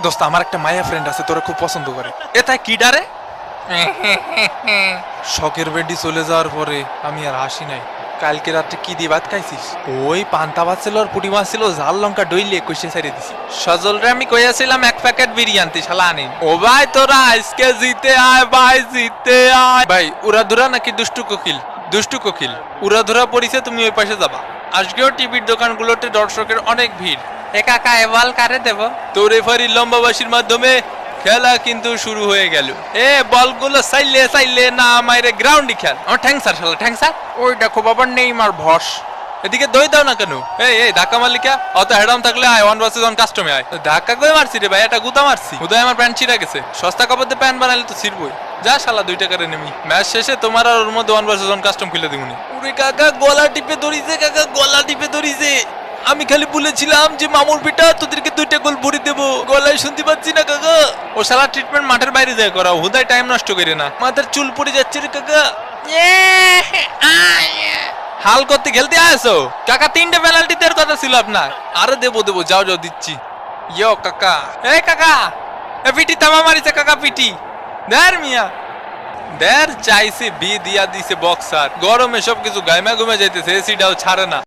দোস্ত আমার একটা মায়া ফ্রেন্ড আছে তোরা খুব পছন্দ করে। এটা কি ডারে? শখের বেডি চলে যাওয়ার পরে আমি আর হাসি নাই। কালকে রাত্রে কি দিয়ে ভাত খাইছিস? ওই পান্তা ভাত ছিল আর পুটি মাছ ছিল, ঝাল লঙ্কা ডইলে কষে ছেড়ে দিছি। সজল রে আমি কইয়াছিলাম এক প্যাকেট বিরিয়ানি শালা আনি। ও ভাই তোরা আজকে জিতে আয় ভাই, জিতে আয় ভাই। উড়াধুরা নাকি দুষ্টু কোকিল? দুষ্টু কোকিল উড়াধুরা পড়িছে, তুমি ওই পাশে যাবা। আজকেও টিভির দোকানগুলোতে দর্শকের অনেক ভিড়। এ কাকা এ বল কারে দেব? তো রেফারি লম্বাবাসীর মাধ্যমে খেলা কিন্তু শুরু হয়ে গেল। এ বলগুলো চাইলে চাইলে না মাইরে গ্রাউন্ডে খেল। আমার ঠ্যাং স্যার শালা ঠ্যাং স্যার। ওই দেখো বাবা নেইমার ভস। এদিকে দই দাও না কেন? এই ধাক্কা মারলিকা অত হেডাম থাকলে আয় 1 vs 1 কাস্টমে আয়। ধাক্কা কই মারছি রে ভাই? এটা গুতা মারছি। উদয় আমার প্যান্ট ছিঁড়া গেছে। সস্তা কাপড়ে প্যান্ট বানাইলে তো ছিড়বই। যা শালা 2 টাকার নেমি। ম্যাচ শেষে তোমার আর ওর মধ্যে 1 vs 1 কাস্টম খুলে দিবনি। ওরে কাকা গলা টিপে ধরিছে, কাকা গলা টিপে ধরিছে। আমি খালি বলেছিলাম যে মামুর পিটা তোদেরকে 2টা গোল ভরে দেবো, গলায় শুনতে পাচ্ছি না কাকা। ও শালা ট্রিটমেন্ট মাঠের বাইরে যায় করাও, হুদায় টাইম নষ্ট করে না। মাথার চুল পড়ে যাচ্ছে রে কাকা। হাল করতে খেলতে আসো কাকা? 3টে পেনাল্টি দেওয়ার কথা ছিল আপনার। আরে দেবো যাও দিচ্ছি। ইয়ো কাকা, এই কাকা এ পিটি তামা মারিছে কাকা পিটি। দের মিয়া দের চাইছে বি দিয়া দিছে বক্সার। গরমে সবকিছু গাইমা ঘুমে যাইতেছে, এসিটাও ছাড়ে না।